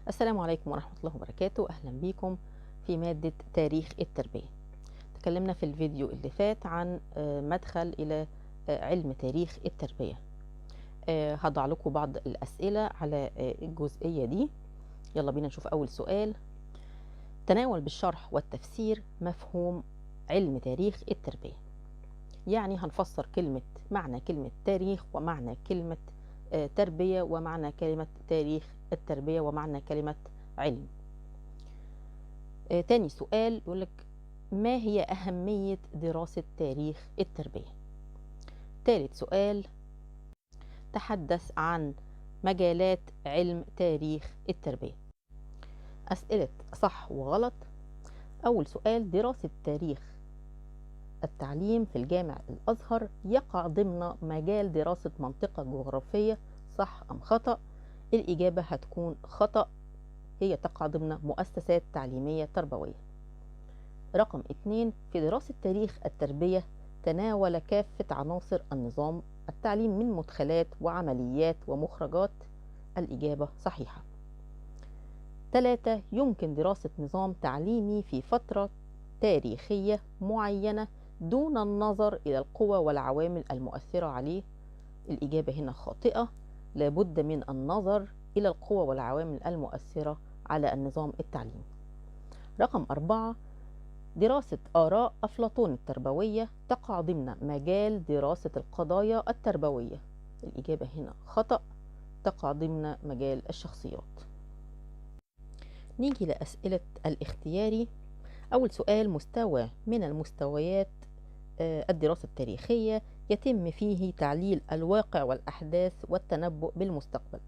السلام عليكم ورحمة الله وبركاته. أهلا بكم في مادة تاريخ التربية. تكلمنا في الفيديو اللي فات عن مدخل إلى علم تاريخ التربية. هضع لكم بعض الأسئلة على الجزئية دي. يلا بينا نشوف أول سؤال. تناول بالشرح والتفسير مفهوم علم تاريخ التربية. يعني هنفسر معنى كلمة تاريخ ومعنى كلمة تربية ومعنى كلمة تاريخ التربية ومعنى كلمة علم. تاني سؤال يقولك ما هي أهمية دراسة تاريخ التربية؟ تالت سؤال تحدث عن مجالات علم تاريخ التربية. أسئلة صح وغلط. أول سؤال: دراسة تاريخ التعليم في الجامع الأزهر يقع ضمن مجال دراسة منطقة جغرافية، صح أم خطأ؟ الإجابة هتكون خطأ، هي تقع ضمن مؤسسات تعليمية تربوية. رقم 2: في دراسة تاريخ التربية تناول كافة عناصر النظام التعليم من مدخلات وعمليات ومخرجات. الإجابة صحيحة. 3: يمكن دراسة نظام تعليمي في فترة تاريخية معينة دون النظر إلى القوى والعوامل المؤثرة عليه. الإجابة هنا خاطئة، لابد من النظر إلى القوى والعوامل المؤثرة على النظام التعليمي. رقم 4: دراسة آراء أفلاطون التربوية تقع ضمن مجال دراسة القضايا التربوية. الإجابة هنا خطأ، تقع ضمن مجال الشخصيات. نيجي لأسئلة الاختياري. أول سؤال: مستوى من المستويات الدراسة التاريخية يتم فيه تعليل الواقع والأحداث والتنبؤ بالمستقبل.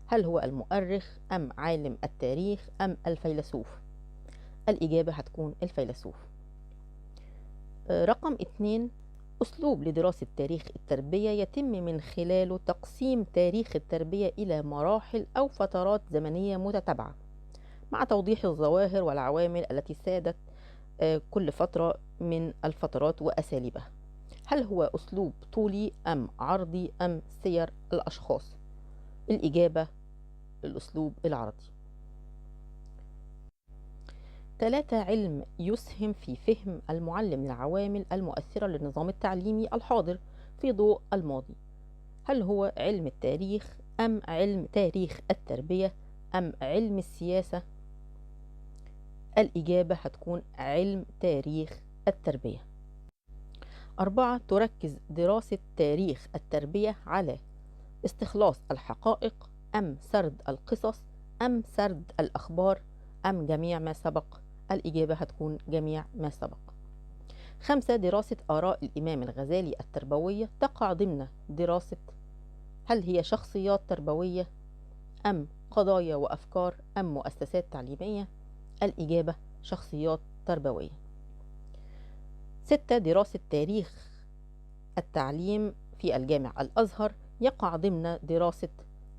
هل هو المؤرخ أم عالم التاريخ أم الفيلسوف؟ الإجابة هتكون الفيلسوف. رقم 2: أسلوب لدراسة تاريخ التربية يتم من خلاله تقسيم تاريخ التربية إلى مراحل أو فترات زمنية متتابعة مع توضيح الظواهر والعوامل التي سادت كل فترة من الفترات وأساليبها. هل هو أسلوب طولي أم عرضي أم سير الأشخاص؟ الإجابة الأسلوب العرضي. 3: علم يسهم في فهم المعلم العوامل المؤثرة للنظام التعليمي الحاضر في ضوء الماضي. هل هو علم التاريخ أم علم تاريخ التربية أم علم السياسة؟ الإجابة هتكون علم تاريخ التربية. 4: تركز دراسة تاريخ التربية على استخلاص الحقائق أم سرد القصص أم سرد الأخبار أم جميع ما سبق؟ الإجابة هتكون جميع ما سبق. 5: دراسة آراء الإمام الغزالي التربوية تقع ضمن دراسة هل هي شخصيات تربوية أم قضايا وأفكار أم مؤسسات تعليمية؟ الإجابة شخصيات تربوية. 6: دراسة تاريخ التعليم في الجامع الأزهر يقع ضمن دراسة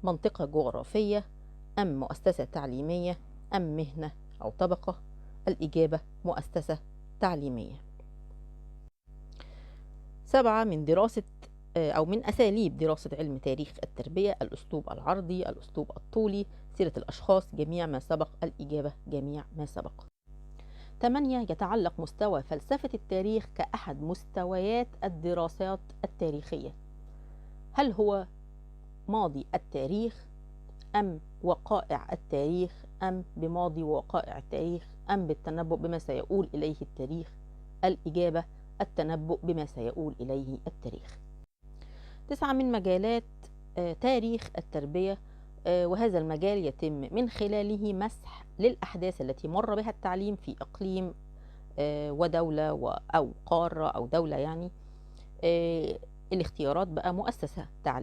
منطقة جغرافية أم مؤسسة تعليمية أم مهنة أو طبقة؟ الإجابة مؤسسة تعليمية. 7: من دراسة أو من أساليب دراسة علم تاريخ التربية الأسلوب العرضي، الأسلوب الطولي، سيرة الأشخاص، جميع ما سبق. الإجابة جميع ما سبق. 8: يتعلق مستوى فلسفة التاريخ كأحد مستويات الدراسات التاريخية. هل هو ماضي التاريخ أم وقائع التاريخ أم بماضي ووقائع التاريخ أم بالتنبؤ بما سيؤول إليه التاريخ؟ الإجابة التنبؤ بما سيؤول إليه التاريخ. 9: من مجالات تاريخ التربية، وهذا المجال يتم من خلاله مسح للأحداث التي مر بها التعليم في إقليم ودولة أو قارة أو دولة. يعني الاختيارات بقى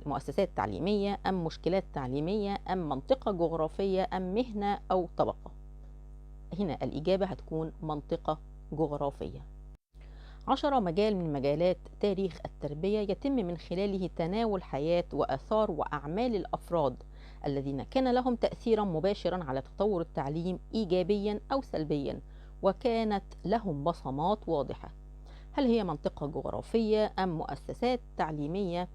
مؤسسات تعليمية أم مشكلات تعليمية أم منطقة جغرافية أم مهنة أو طبقة؟ هنا الإجابة هتكون منطقة جغرافية. 10: مجال من مجالات تاريخ التربية يتم من خلاله تناول حياة وآثار وأعمال الأفراد الذين كان لهم تأثيرا مباشرا على تطور التعليم إيجابيا أو سلبيا وكانت لهم بصمات واضحة. هل هي منطقة جغرافية أم مؤسسات تعليمية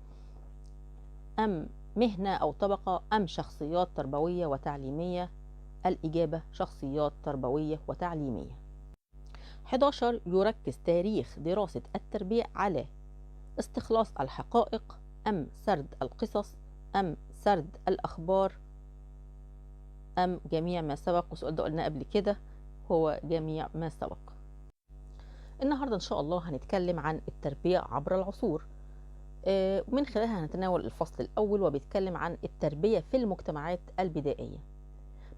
أم مهنة أو طبقة أم شخصيات تربوية وتعليمية؟ الإجابة شخصيات تربوية وتعليمية. 11 يركز تاريخ دراسة التربية على استخلاص الحقائق أم سرد القصص أم سرد الأخبار أم جميع ما سبق، والسؤال ده قلنا قبل كده هو جميع ما سبق. النهاردة إن شاء الله هنتكلم عن التربية عبر العصور، ومن خلالها هنتناول الفصل الأول وبيتكلم عن التربية في المجتمعات البدائية.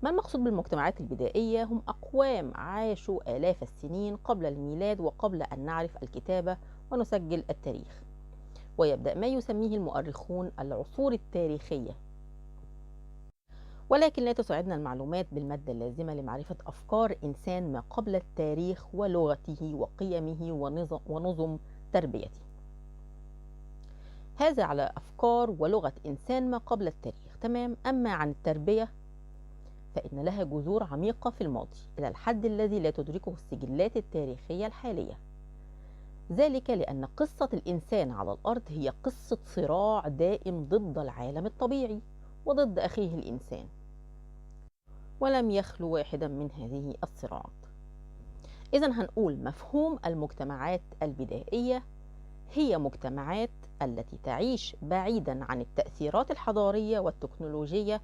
ما المقصود بالمجتمعات البدائية؟ هم أقوام عاشوا آلاف السنين قبل الميلاد وقبل أن نعرف الكتابة ونسجل التاريخ، ويبدأ ما يسميه المؤرخون العصور التاريخية، ولكن لا تساعدنا المعلومات بالمادة اللازمة لمعرفة أفكار إنسان ما قبل التاريخ ولغته وقيمه ونظم تربيته. هذا على أفكار ولغة إنسان ما قبل التاريخ، تمام. أما عن التربية فإن لها جذور عميقة في الماضي إلى الحد الذي لا تدركه السجلات التاريخية الحالية، ذلك لأن قصة الإنسان على الأرض هي قصة صراع دائم ضد العالم الطبيعي وضد أخيه الإنسان، ولم يخلو واحدا من هذه الصراعات. إذن هنقول مفهوم المجتمعات البدائية هي مجتمعات التي تعيش بعيدا عن التأثيرات الحضارية والتكنولوجية،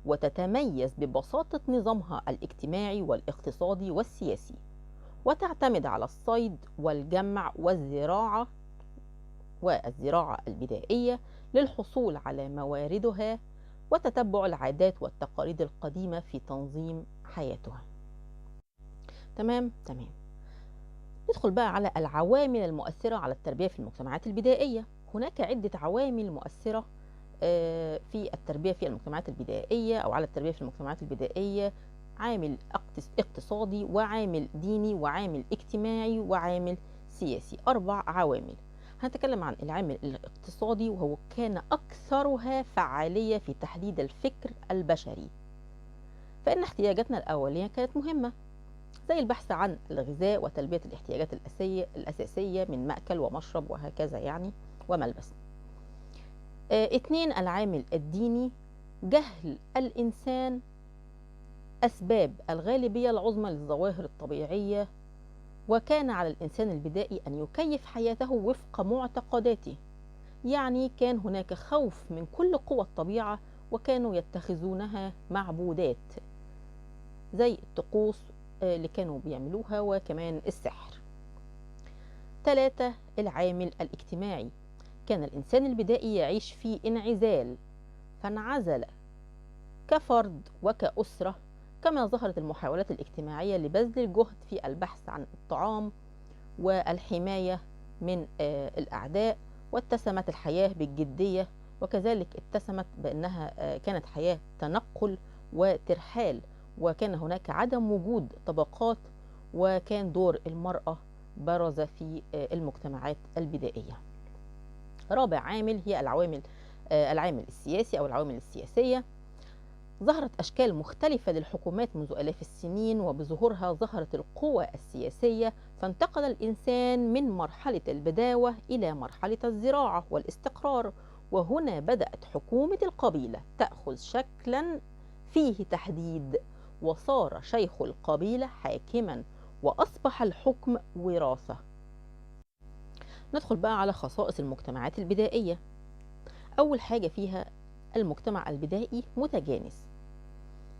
وتتميز ببساطة نظامها الاجتماعي والاقتصادي والسياسي، وتعتمد على الصيد والجمع والزراعة البدائية للحصول على مواردها وتتبع العادات والتقاليد القديمة في تنظيم حياتها. تمام. ندخل بقى على العوامل المؤثرة على التربية في المجتمعات البدائية. هناك عدة عوامل مؤثرة في التربية في المجتمعات البدائية أو على التربية في المجتمعات البدائية: عامل اقتصادي، وعامل ديني، وعامل اجتماعي، وعامل سياسي. 4 عوامل. هنتكلم عن العامل الاقتصادي، وهو كان أكثرها فعالية في تحديد الفكر البشري، فإن احتياجاتنا الأولية كانت مهمة، زي البحث عن الغذاء وتلبية الاحتياجات الأساسية من مأكل ومشرب وهكذا يعني، وملبس. 2 العامل الديني: جهل الإنسان أسباب الغالبية العظمى للظواهر الطبيعية، وكان على الإنسان البدائي أن يكيف حياته وفق معتقداته، يعني كان هناك خوف من كل قوى الطبيعة، وكانوا يتخذونها معبودات زي الطقوس اللي كانوا بيعملوها، وكمان السحر. 3 العامل الاجتماعي: كان الإنسان البدائي يعيش في انعزال، فانعزل كفرد وكأسرة، كما ظهرت المحاولات الاجتماعية لبذل الجهد في البحث عن الطعام والحماية من الأعداء، واتسمت الحياة بالجدية، وكذلك اتسمت بأنها كانت حياة تنقل وترحال، وكان هناك عدم وجود طبقات، وكان دور المرأة برز في المجتمعات البدائية. 4 عامل هي العامل السياسي أو العوامل السياسية. ظهرت أشكال مختلفة للحكومات منذ آلاف السنين، وبظهورها ظهرت القوى السياسية، فانتقل الإنسان من مرحلة البداوة إلى مرحلة الزراعة والاستقرار، وهنا بدأت حكومة القبيلة تأخذ شكلا فيه تحديد، وصار شيخ القبيلة حاكما، وأصبح الحكم وراثة. ندخل بقى على خصائص المجتمعات البدائية. أول حاجة فيها المجتمع البدائي متجانس،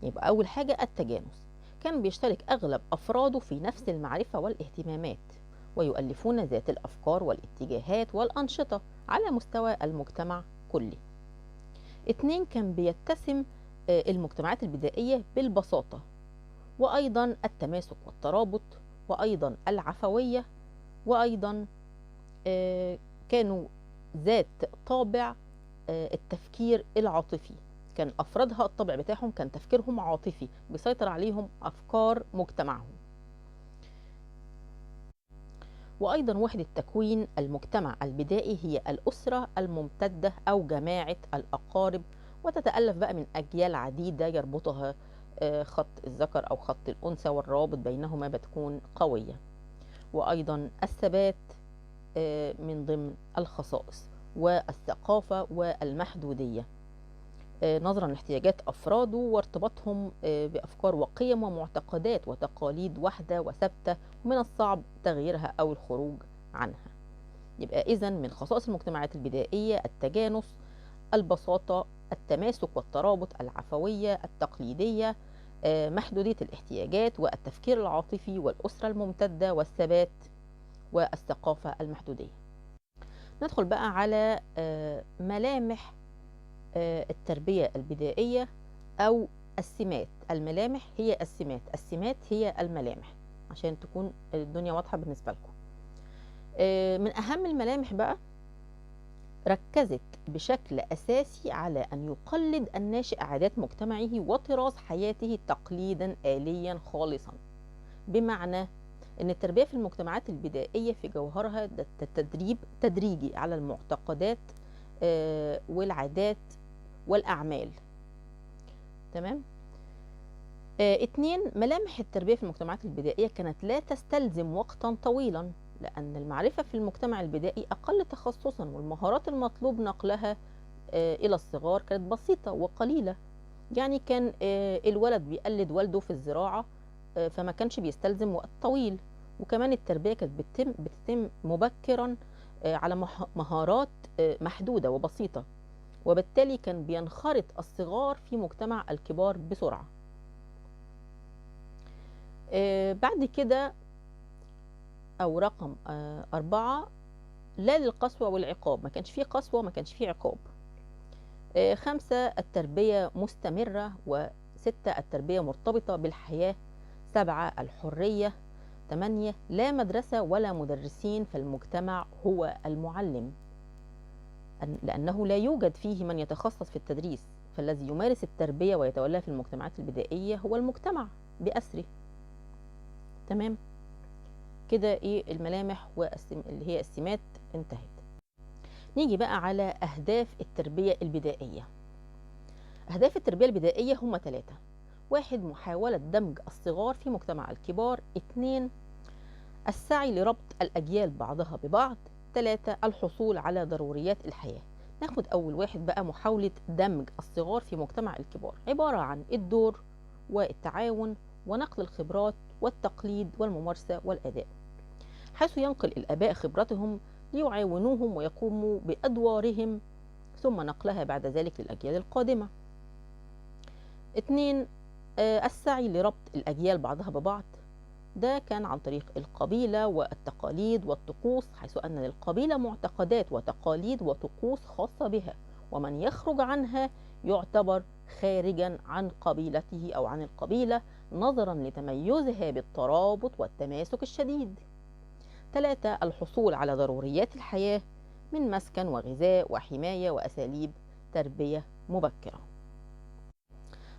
يبقى أول حاجة التجانس، كان بيشترك أغلب أفراده في نفس المعرفة والاهتمامات، ويؤلفون ذات الأفكار والاتجاهات والأنشطة على مستوى المجتمع كله. 2 كان بيتسم المجتمعات البدائية بالبساطة، وأيضا التماسك والترابط، وأيضا العفوية، وأيضا كانوا ذات طابع التفكير العاطفي، كان أفرادها الطبع بتاعهم كان تفكيرهم عاطفي، بيسيطر عليهم أفكار مجتمعهم. وأيضا وحدة تكوين المجتمع البدائي هي الأسرة الممتدة أو جماعة الأقارب، وتتألف بقى من أجيال عديدة يربطها خط الذكر أو خط الأنثى، والروابط بينهما بتكون قوية. وأيضا الثبات من ضمن الخصائص، والثقافة والمحدودية. نظرا لاحتياجات أفراده وارتباطهم بأفكار وقيم ومعتقدات وتقاليد واحدة وثابتة ومن الصعب تغييرها أو الخروج عنها. يبقى إذن من خصائص المجتمعات البدائية التجانس، البساطة، التماسك والترابط، العفوية، التقليدية، محدودية الاحتياجات والتفكير العاطفي والأسرة الممتدة والثبات والثقافة المحدودية. ندخل بقى على ملامح التربية البدائية أو السمات. الملامح هي السمات، السمات هي الملامح، عشان تكون الدنيا واضحة بالنسبة لكم. من أهم الملامح بقى ركزت بشكل أساسي على أن يقلد الناشئ عادات مجتمعه وطراز حياته تقليدا آليا خالصا، بمعنى أن التربية في المجتمعات البدائية في جوهرها تدريب تدريجي على المعتقدات والعادات والأعمال. تمام. 2. ملامح التربية في المجتمعات البدائية كانت لا تستلزم وقتا طويلا، لأن المعرفة في المجتمع البدائي أقل تخصصا، والمهارات المطلوب نقلها إلى الصغار كانت بسيطة وقليلة. يعني كان الولد بيقلد والده في الزراعة، فما كانش بيستلزم وقت طويل، وكمان التربية كانت بتتم مبكرا على مهارات محدودة وبسيطة، وبالتالي كان بينخرط الصغار في مجتمع الكبار بسرعة. بعد كده أو رقم 4، لا للقسوة والعقاب، ما كانش فيه قسوة ما كانش فيه عقاب. 5. التربية مستمرة. و6. التربية مرتبطة بالحياة. 7. الحرية. 8. لا مدرسة ولا مدرسين، فالمجتمع هو المعلم، لأنه لا يوجد فيه من يتخصص في التدريس، فالذي يمارس التربية ويتولاها في المجتمعات البدائية هو المجتمع بأسره. تمام كده. ايه الملامح اللي هي السمات انتهت. نيجي بقى على أهداف التربية البدائية. أهداف التربية البدائية هم 3. 1. محاولة دمج الصغار في مجتمع الكبار. 2. السعي لربط الأجيال بعضها ببعض. 3. الحصول على ضروريات الحياة. ناخد أول واحد بقى، محاولة دمج الصغار في مجتمع الكبار، عبارة عن الدور والتعاون ونقل الخبرات والتقليد والممارسة والأداء، حيث ينقل الآباء خبرتهم ليعاونوهم ويقوموا بأدوارهم، ثم نقلها بعد ذلك للأجيال القادمة. 2. السعي لربط الأجيال بعضها ببعض، ده كان عن طريق القبيلة والتقاليد والطقوس، حيث أن للقبيلة معتقدات وتقاليد وطقوس خاصة بها، ومن يخرج عنها يعتبر خارجا عن قبيلته أو عن القبيلة، نظرا لتميزها بالترابط والتماسك الشديد. 3. الحصول على ضروريات الحياة من مسكن وغذاء وحماية وأساليب تربية مبكرة.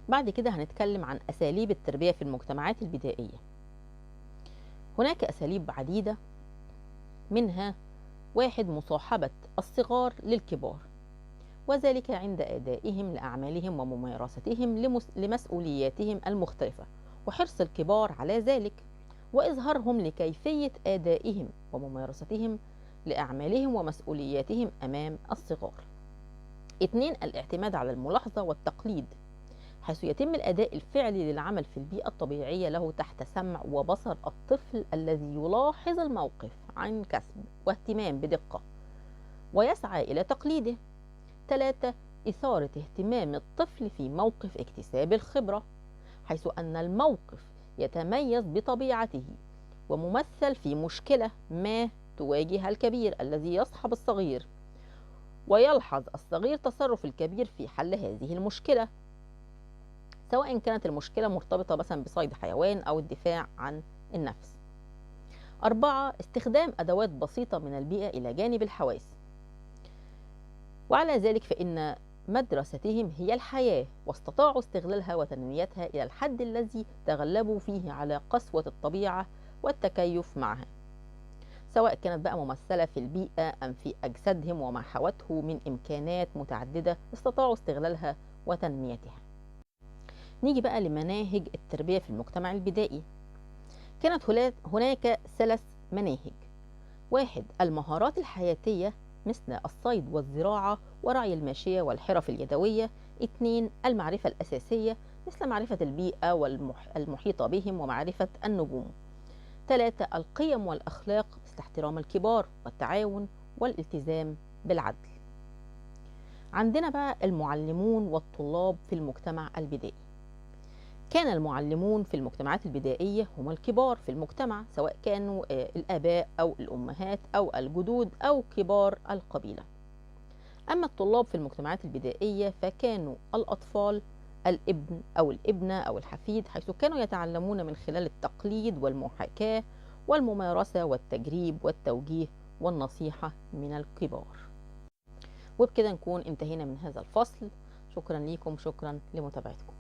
بعد كده هنتكلم عن أساليب التربية في المجتمعات البدائية. هناك أساليب عديدة، منها 1. مصاحبة الصغار للكبار، وذلك عند أدائهم لأعمالهم وممارستهم لمسؤولياتهم المختلفة، وحرص الكبار على ذلك، وإظهارهم لكيفية أدائهم وممارستهم لأعمالهم ومسؤولياتهم أمام الصغار. 2. الاعتماد على الملاحظة والتقليد، حيث يتم الأداء الفعلي للعمل في البيئة الطبيعية له تحت سمع وبصر الطفل الذي يلاحظ الموقف عن كسب واهتمام بدقة ويسعى إلى تقليده. 3. إثارة اهتمام الطفل في موقف اكتساب الخبرة، حيث أن الموقف يتميز بطبيعته وممثل في مشكلة ما تواجه الكبير الذي يصحب الصغير، ويلحظ الصغير تصرف الكبير في حل هذه المشكلة، سواء كانت المشكلة مرتبطة مثلا بصيد حيوان أو الدفاع عن النفس. 4. استخدام أدوات بسيطة من البيئة إلى جانب الحواس، وعلى ذلك فإن مدرستهم هي الحياة، واستطاعوا استغلالها وتنميتها إلى الحد الذي تغلبوا فيه على قسوة الطبيعة والتكيف معها، سواء كانت بقى ممثلة في البيئة أم في أجسادهم وما حوته من إمكانات متعددة استطاعوا استغلالها وتنميتها. نيجي بقى لمناهج التربية في المجتمع البدائي. كانت هناك 3 مناهج. 1. المهارات الحياتية مثل الصيد والزراعة ورعي الماشية والحرف اليدوية، 2 المعرفة الأساسية مثل معرفة البيئة والمحيطة بهم ومعرفة النجوم. 3 القيم والأخلاق مثل احترام الكبار والتعاون والالتزام بالعدل. عندنا بقى المعلمون والطلاب في المجتمع البدائي. كان المعلمون في المجتمعات البدائية هم الكبار في المجتمع، سواء كانوا الآباء أو الأمهات أو الجدود أو كبار القبيلة. أما الطلاب في المجتمعات البدائية فكانوا الأطفال، الابن أو الابنة أو الحفيد، حيث كانوا يتعلمون من خلال التقليد والمحاكاة والممارسة والتجريب والتوجيه والنصيحة من الكبار. وبكده نكون انتهينا من هذا الفصل. شكرا لكم، شكرا لمتابعتكم.